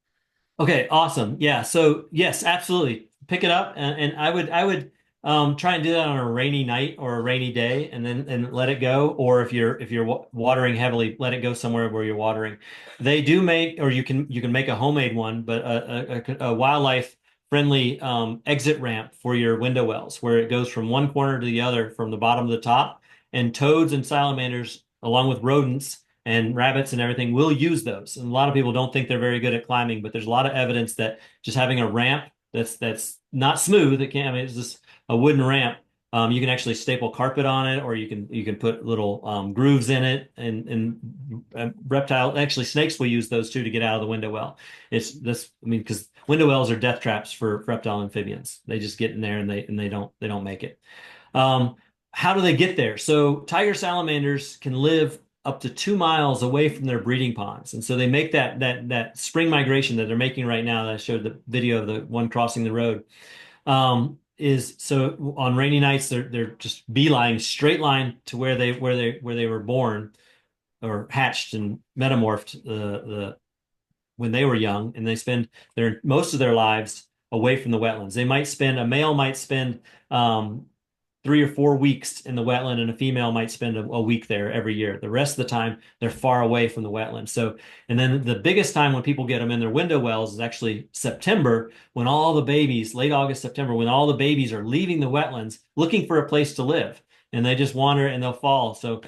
Okay, awesome. Yeah. So yes, absolutely. Pick it up, and I would try and do that on a rainy night or a rainy day, and then and let it go. Or if you're watering heavily, let it go somewhere where you're watering. They do make, or you can make a homemade one, but a wildlife friendly exit ramp for your window wells, where it goes from one corner to the other, from the bottom to the top. And toads and salamanders, along with rodents and rabbits and everything will use those. And a lot of people don't think they're very good at climbing, but there's a lot of evidence that just having a ramp that's not smooth, I mean, it's just a wooden ramp. You can actually staple carpet on it, or you can put little grooves in it, and reptile actually snakes will use those too to get out of the window well. It's this, I mean, because window wells are death traps for reptile amphibians. They just get in there and they don't make it. Um, how do they get there? So tiger salamanders can live up to 2 miles away from their breeding ponds. And so they make that spring migration that they're making right now that I showed the video of the one crossing the road. Is so on rainy nights they're just beeline straight line to where they were born or hatched and metamorphed. when they were young, and they spend most of their lives away from the wetlands. A male might spend 3 or 4 weeks in the wetland, and a female might spend a week there every year. The rest of the time, they're far away from the wetland. So, and then the biggest time when people get them in their window wells is actually September, when all the babies, late August, September, when all the babies are leaving the wetlands looking for a place to live. And they just wander and they'll fall. So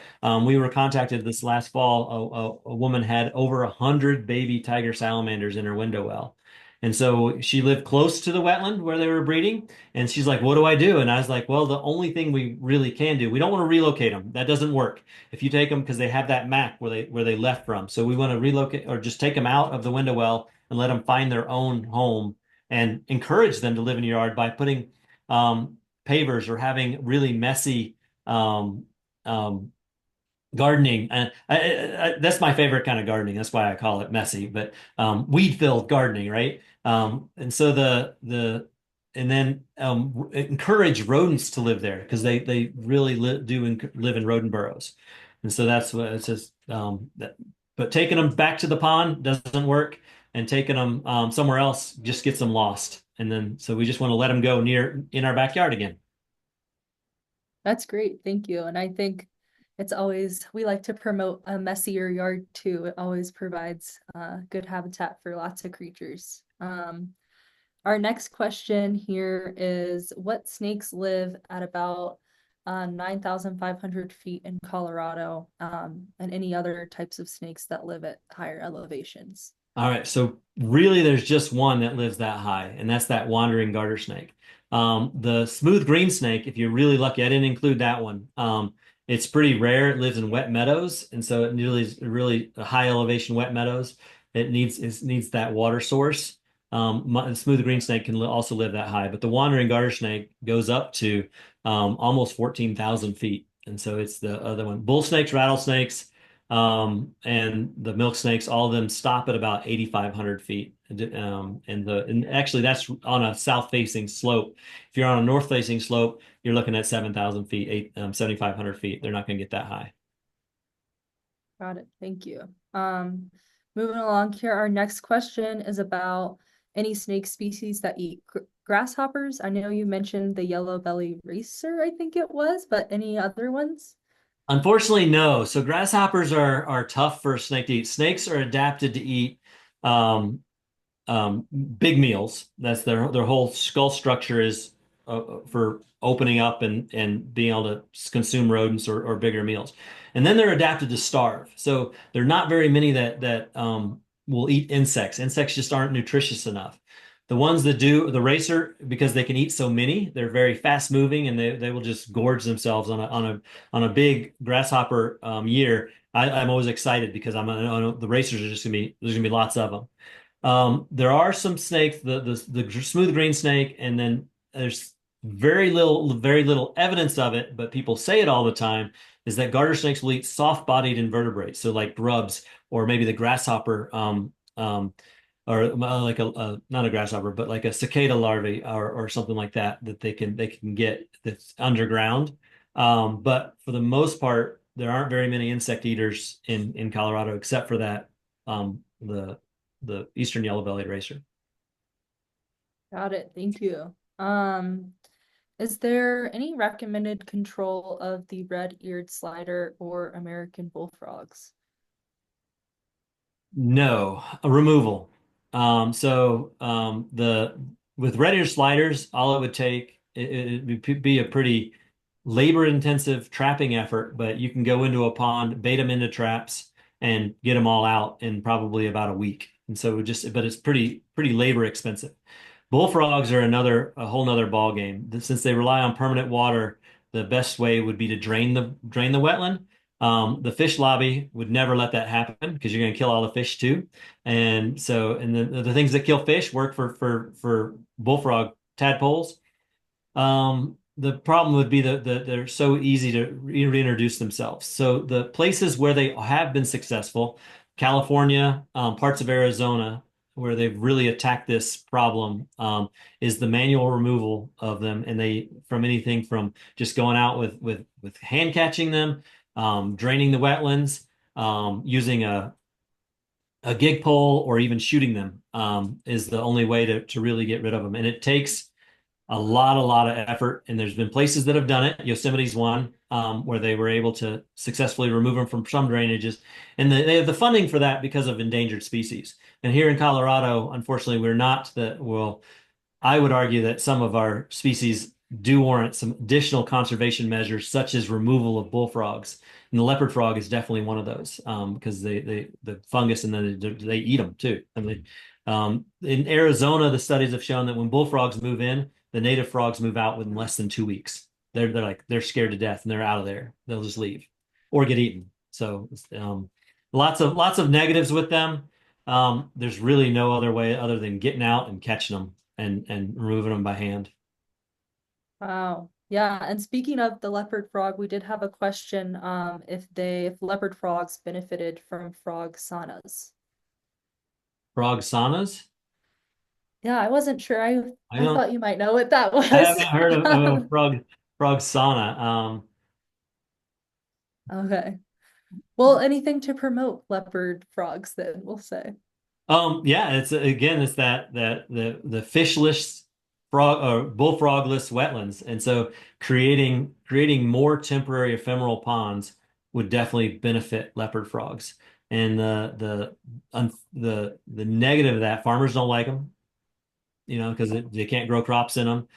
we were contacted this last fall. A woman had over 100 baby tiger salamanders in her window well. And so she lived close to the wetland where they were breeding. And she's like, what do I do? And I was like, well, the only thing we really can do, we don't want to relocate them. That doesn't work. If you take them, because they have that MAC where they left from. So we want to relocate or just take them out of the window well and let them find their own home and encourage them to live in your yard by putting pavers or having really messy um, um, gardening. And that's my favorite kind of gardening. That's why I call it messy, but weed-filled gardening, right? And so and then encourage rodents to live there because they really live in rodent burrows. And so that's what it's just but taking them back to the pond doesn't work, and taking them somewhere else just gets them lost. And then so we just want to let them go near in our backyard again. That's great. Thank you. And I think we like to promote a messier yard too. It always provides good habitat for lots of creatures. Our next question here is, what snakes live at about 9,500 feet in Colorado, and any other types of snakes that live at higher elevations? All right, so really there's just one that lives that high, and that's that wandering garter snake. The smooth green snake, if you're really lucky, I didn't include that one. It's pretty rare. It lives in wet meadows, and so it really high elevation wet meadows. It needs that water source. The smooth green snake can also live that high, but the wandering garter snake goes up to almost 14,000 feet, and so it's the other one. Bull snakes, rattlesnakes. And the milk snakes, all of them stop at about 8,500 feet. And actually that's on a south facing slope. If you're on a north facing slope, you're looking at 7,000 feet, 7,500 feet. They're not going to get that high. Got it. Thank you. Moving along here, our next question is about any snake species that eat grasshoppers. I know you mentioned the yellow belly racer, I think it was, but any other ones? Unfortunately, no. So grasshoppers are tough for a snake to eat. Snakes are adapted to eat um, big meals. That's their whole skull structure is for opening up and being able to consume rodents or bigger meals. And then they're adapted to starve. So there are not very many that will eat insects. Insects just aren't nutritious enough. The ones that do, the racer, because they can eat so many, they're very fast moving and they will just gorge themselves on a big grasshopper year. I'm always excited because I know the racers are just there's gonna be lots of them. There are some snakes, the smooth green snake, and then there's very little evidence of it, but people say it all the time, is that garter snakes will eat soft-bodied invertebrates, so like grubs or maybe the grasshopper, or like not a grasshopper, but like a cicada larvae or something like that they can get that's underground. But for the most part, there aren't very many insect eaters in Colorado except for that the eastern yellow-bellied racer. Got it. Thank you. Is there any recommended control of the red-eared slider or American bullfrogs? No, a removal. The with red ear sliders, all it would take it would be a pretty labor-intensive trapping effort, but you can go into a pond, bait them into traps, and get them all out in probably about a week. And so but it's pretty labor expensive. Bullfrogs are a whole nother ball game. Since they rely on permanent water, the best way would be to drain the wetland. The fish lobby would never let that happen because you're going to kill all the fish too. And the things that kill fish work for bullfrog tadpoles. The problem would be that they're so easy to reintroduce themselves. So the places where they have been successful, California, parts of Arizona, where they've really attacked this problem, is the manual removal of them, and from anything from just going out with hand catching them, draining the wetlands, using a gig pole or even shooting them is the only way to really get rid of them. And it takes a lot of effort. And there's been places that have done it. Yosemite's one, where they were able to successfully remove them from some drainages. And they have the funding for that because of endangered species. And here in Colorado, unfortunately, we're not well, I would argue that some of our species do warrant some additional conservation measures, such as removal of bullfrogs. And the leopard frog is definitely one of those, because the fungus and then they eat them too. I mean, in Arizona, the studies have shown that when bullfrogs move in, the native frogs move out within less than 2 weeks. They're scared to death and they're out of there. They'll just leave or get eaten. So lots of negatives with them. There's really no other way other than getting out and catching them and removing them by hand. Wow. Yeah, and speaking of the leopard frog, we did have a question if leopard frogs benefited from frog saunas. Frog saunas? Yeah, I wasn't sure. I I don't. thought you might know what that I haven't was. heard of a frog sauna. Okay. Well, anything to promote leopard frogs then, we'll say. Yeah, it's again, it's that the fishless frog or bullfrogless wetlands, and so creating more temporary ephemeral ponds would definitely benefit leopard frogs. And the negative of that, farmers don't like them, because they can't grow crops in them.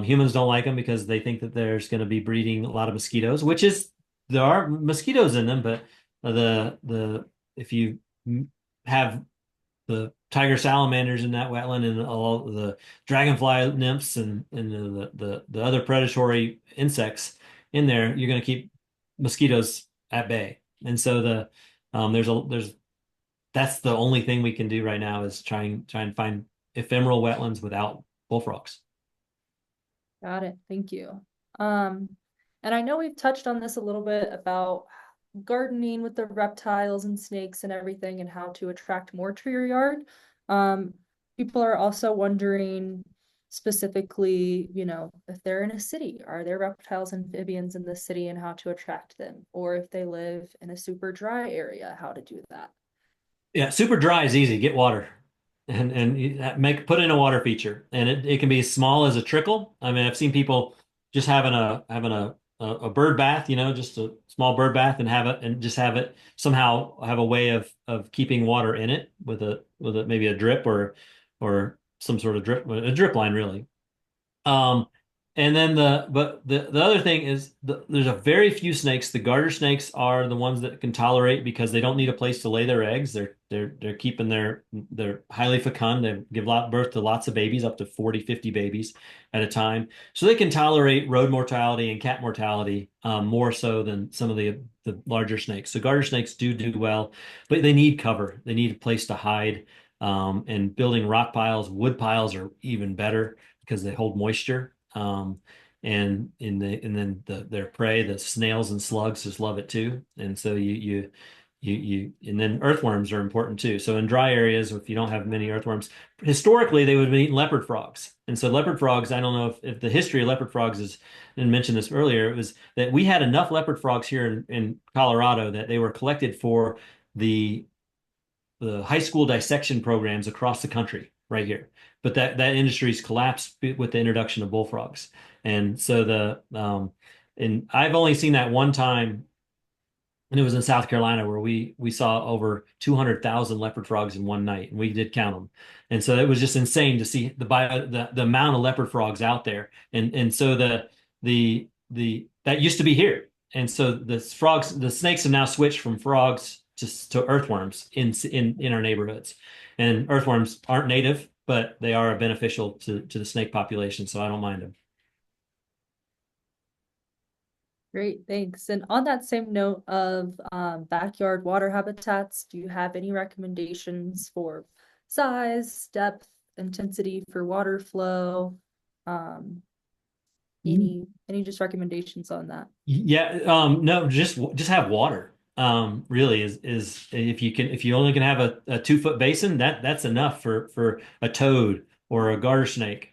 Humans don't like them because they think that there's going to be breeding a lot of mosquitoes, which is there are mosquitoes in them, but the if you have the tiger salamanders in that wetland and all the dragonfly nymphs and the other predatory insects in there, you're going to keep mosquitoes at bay. And so there's that's the only thing we can do right now is try and find ephemeral wetlands without bullfrogs. Got it. Thank you. Um, and I know we've touched on this a little bit about gardening with the reptiles and snakes and everything and how to attract more to your yard. Um, People are also wondering specifically, if they're in a city, are there reptiles and amphibians in the city and how to attract them? Or if they live in a super dry area, how to do that. Yeah, super dry is easy. Get water and put in a water feature, and it can be as small as a trickle. I mean, I've seen people just having a bird bath, just a small bird bath, and just have it somehow have a way of keeping water in it with a maybe a drip or some sort of a drip line really. Um, and then the other thing is there's a very few snakes. The garter snakes are the ones that can tolerate because they don't need a place to lay their eggs. They're keeping they're highly fecund. They give birth to lots of babies, up to 40, 50 babies at a time. So they can tolerate road mortality and cat mortality more so than some of the larger snakes. So garter snakes do well, but they need cover. They need a place to hide. And building rock piles, wood piles are even better because they hold moisture. And then their prey, the snails and slugs, just love it too. And so and then earthworms are important too. So in dry areas, if you don't have many earthworms, historically they would have been eating leopard frogs. And so leopard frogs, I don't know if the history of leopard frogs is, and mentioned this earlier, it was that we had enough leopard frogs here in Colorado that they were collected for the the high school dissection programs across the country right here. But that industry's collapsed with the introduction of bullfrogs. And so and I've only seen that one time, and it was in South Carolina where we saw over 200,000 leopard frogs in one night, and we did count them. And so it was just insane to see the amount of leopard frogs out there. And so the that used to be here. And so the snakes have now switched from frogs to earthworms in our neighborhoods. And earthworms aren't native, but they are beneficial to the snake population, so I don't mind them. Great, thanks. And on that same note of backyard water habitats, do you have any recommendations for size, depth, intensity for water flow? Um, any just recommendations on that? Yeah, no, just have water. Really is if you only can have a 2 foot basin, that's enough for a toad or a garter snake.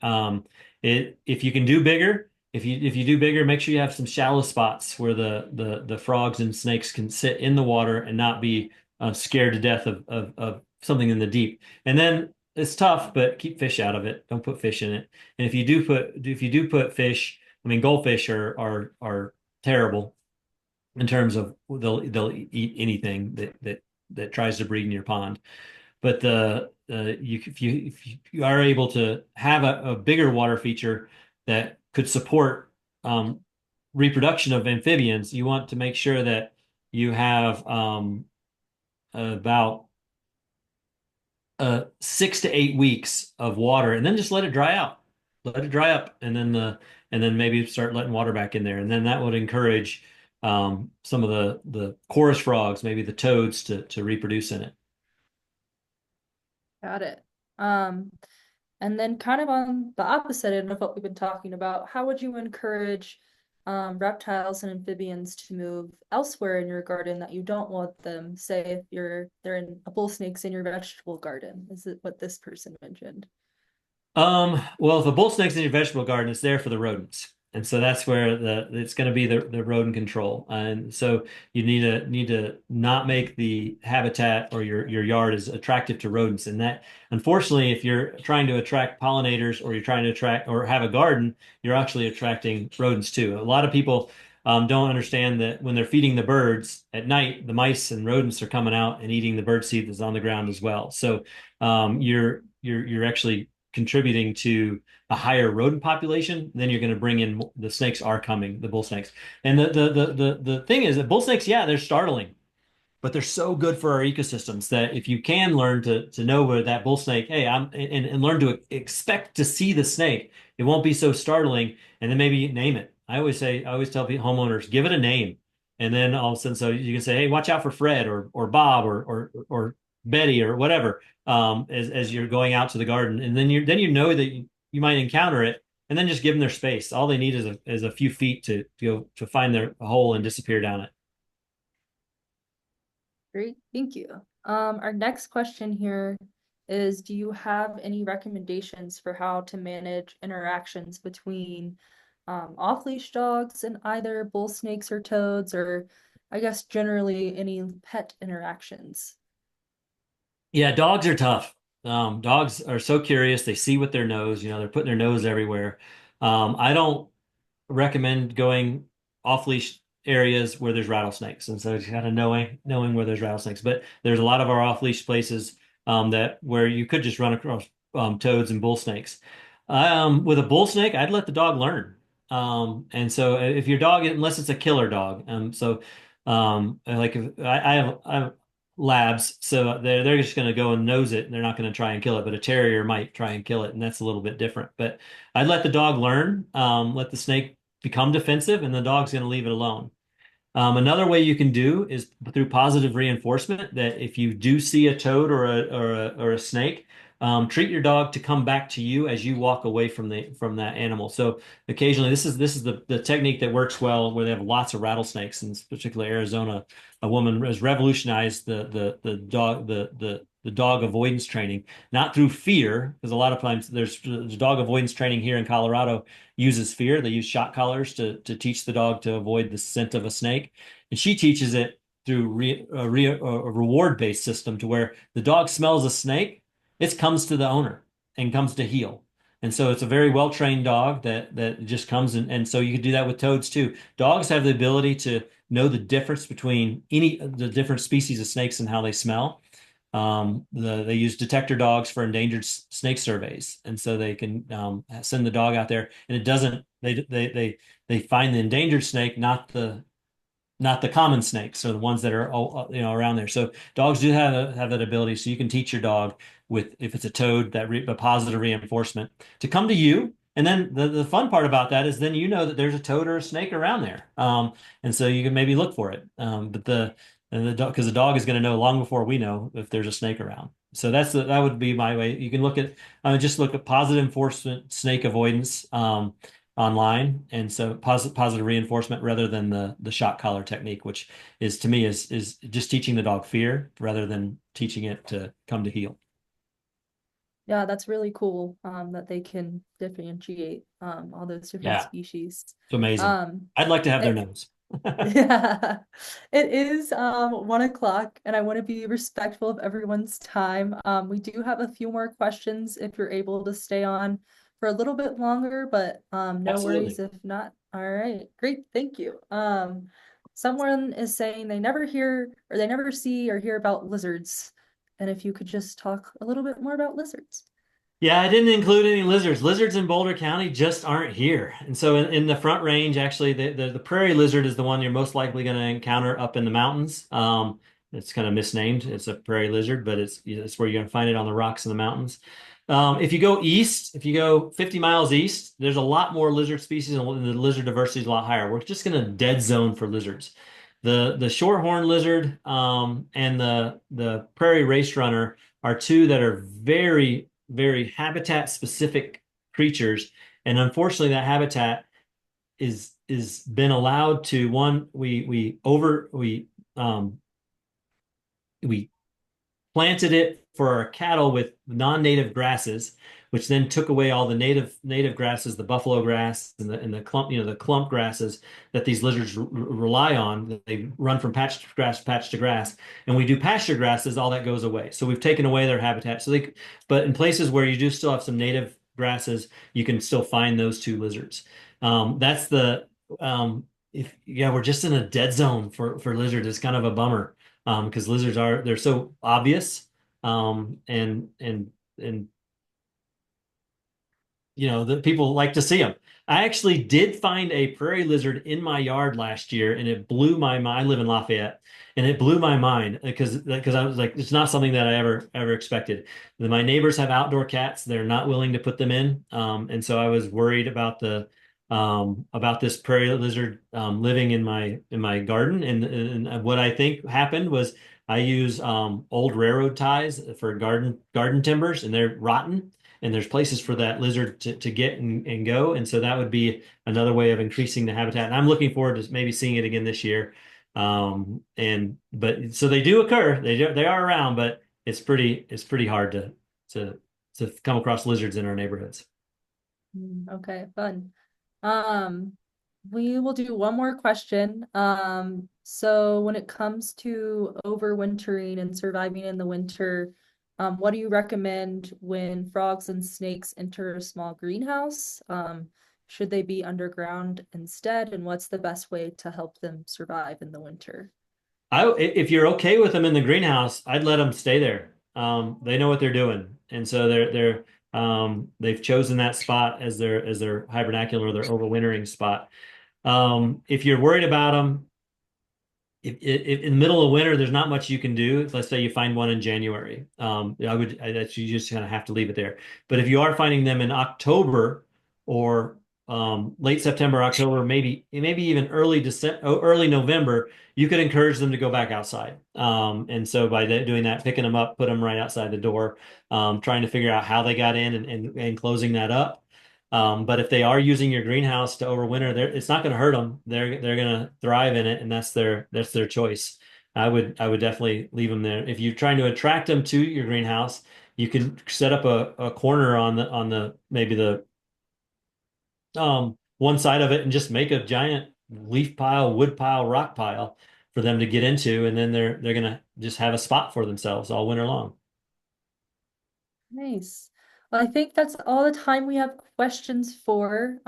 If you can do bigger, if you do bigger, make sure you have some shallow spots where the frogs and snakes can sit in the water and not be scared to death of something in the deep. And then it's tough, but keep fish out of it. Don't put fish in it. And if you do put fish, I mean, goldfish are terrible in terms of they'll eat anything that tries to breed in your pond. But if you are able to have a bigger water feature that could support reproduction of amphibians, you want to make sure that you have about 6 to 8 weeks of water, and then just let it dry out. Let it dry up, and then maybe start letting water back in there, and then that would encourage some of the chorus frogs, maybe the toads, to reproduce in it. Got it. Um, and then kind of on the opposite end of what we've been talking about, how would you encourage reptiles and amphibians to move elsewhere in your garden that you don't want them? Say if they're in a bull snake's in your vegetable garden, is it what this person mentioned? Well, if a bull snake's in your vegetable garden, it's there for the rodents. And so that's where it's going to be the rodent control. And so you need to not make the habitat or your yard as attractive to rodents. And that, unfortunately, if you're trying to attract pollinators or you're trying to attract or have a garden, you're actually attracting rodents too. A lot of people don't understand that when they're feeding the birds at night, the mice and rodents are coming out and eating the bird seed that's on the ground as well. So you're actually contributing to a higher rodent population, then you're going to bring in the snakes are coming, the bull snakes. And the thing is that bull snakes, yeah, they're startling, but they're so good for our ecosystems that if you can learn to know where that bull snake, hey, and learn to expect to see the snake, it won't be so startling. And then maybe name it. I always tell homeowners, give it a name. And then all of a sudden, so you can say, hey, watch out for Fred or Bob or Betty or whatever, as you're going out to the garden. And then you know that you might encounter it, and then just give them their space. All they need is a few feet to go to find their hole and disappear down it. Great, thank you. Our next question here is, do you have any recommendations for how to manage interactions between off-leash dogs and either bull snakes or toads, or I guess generally any pet interactions? Yeah, dogs are tough. Dogs are so curious. They see with their nose. They're putting their nose everywhere. I don't recommend going off leash areas where there's rattlesnakes, and so it's kind of knowing where there's rattlesnakes. But there's a lot of our off leash places that where you could just run across toads and bull snakes. With a bull snake, I'd let the dog learn. And so if your dog, unless it's a killer dog, like if I have labs, so they're just going to go and nose it, and they're not going to try and kill it. But a terrier might try and kill it, and that's a little bit different. But I'd let the dog learn, let the snake become defensive, and the dog's going to leave it alone. Another way you can do is through positive reinforcement that if you do see a toad or a snake, treat your dog to come back to you as you walk away from that animal. So occasionally, this is the technique that works well where they have lots of rattlesnakes, in particular Arizona. A woman has revolutionized the dog avoidance training, not through fear, because a lot of times there's dog avoidance training here in Colorado uses fear. They use shock collars to teach the dog to avoid the scent of a snake. And she teaches it through a reward-based system to where the dog smells a snake, it comes to the owner and comes to heel. And so it's a very well-trained dog that just comes and so you can do that with toads too. Dogs have the ability to know the difference between the different species of snakes and how they smell. They use detector dogs for endangered snake surveys, and so they can send the dog out there, and it doesn't. They find the endangered snake, not the common snakes or the ones that are around there. So dogs do have that ability. So you can teach your dog with if it's a toad a positive reinforcement to come to you. And then the fun part about that is then you know that there's a toad or a snake around there, and so you can maybe look for it. But the dog because the dog is going to know long before we know if there's a snake around. So that would be my way. You can just look at positive enforcement, snake avoidance. Online, and so positive reinforcement rather than the shock collar technique, which is to me is just teaching the dog fear rather than teaching it to come to heel. Yeah, that's really cool that they can differentiate all those different Yeah, species. it's amazing. Um, I'd like to have their it, nose. Yeah, it is 1 o'clock and I want to be respectful of everyone's time. We do have a few more questions if you're able to stay on for a little bit longer, but no worries Absolutely. if not. All right, great, thank you. Someone is saying they never hear or they never see or hear about lizards. And if you could just talk a little bit more about lizards. Yeah, I didn't include any lizards. Lizards in Boulder County just aren't here. And so in the Front Range, actually, the prairie lizard is the one you're most likely going to encounter up in the mountains. It's kind of misnamed. It's a prairie lizard, but it's where you're going to find it on the rocks in the mountains. If you go east, if you go 50 miles east, there's a lot more lizard species and the lizard diversity is a lot higher. We're just going to dead zone for lizards. The shorthorn lizard and the prairie race runner are two that are very habitat specific creatures. And unfortunately, that habitat is been allowed to one, we planted it for our cattle with non-native grasses, which then took away all the native grasses, the buffalo grass and the clump, the clump grasses that these lizards rely on. They run from patch to grass, and we do pasture grasses, all that goes away. So we've taken away their habitat. But in places where you do still have some native grasses, you can still find those two lizards. That's the if yeah, we're just in a dead zone for lizards. It's kind of a bummer because lizards they're so obvious, and the people like to see them. I actually did find a prairie lizard in my yard last year, and it blew my mind. I live in Lafayette, and it blew my mind because I was like, it's not something that I ever expected. My neighbors have outdoor cats; they're not willing to put them in, and so I was worried about this prairie lizard living in my garden. And what I think happened was I use old railroad ties for garden timbers, and they're rotten and there's places for that lizard to get and go. And so that would be another way of increasing the habitat. And I'm looking forward to maybe seeing it again this year. But so they do occur. They are around, but it's pretty hard to to come across lizards in our neighborhoods. Okay, fun. Um, we will do one more question. So when it comes to overwintering and surviving in the winter, what do you recommend when frogs and snakes enter a small greenhouse? Should they be underground instead? And what's the best way to help them survive in the winter? If you're okay with them in the greenhouse, I'd let them stay there. They know what they're doing, and so they've chosen that spot as their hibernaculum or their overwintering spot. If you're worried about them, if in the middle of winter, there's not much you can do. Let's say you find one in January, that you just kind of have to leave it there. But if you are finding them in October or late September, October, maybe even early December, early November, you could encourage them to go back outside. And so by doing that, picking them up, put them right outside the door, trying to figure out how they got in and closing that up. But if they are using your greenhouse to overwinter, it's not going to hurt them. They're going to thrive in it, and that's their choice. I would definitely leave them there. If you're trying to attract them to your greenhouse, you can set up a corner on the maybe the one side of it and just make a giant leaf pile, wood pile, rock pile for them to get into, and then they're going to just have a spot for themselves all winter long. Nice. Well, I think that's all the time we have questions for.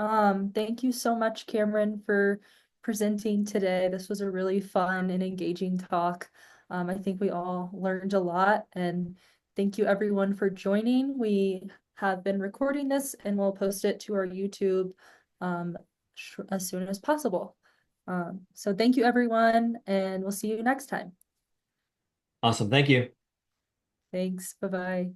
Thank you so much, Cameron, for presenting today. This was a really fun and engaging talk. I think we all learned a lot, and thank you everyone for joining. We have been recording this and we'll post it to our YouTube um, as soon as possible. So thank you everyone, and we'll see you next time. Awesome. Thank you. Thanks. Bye-bye.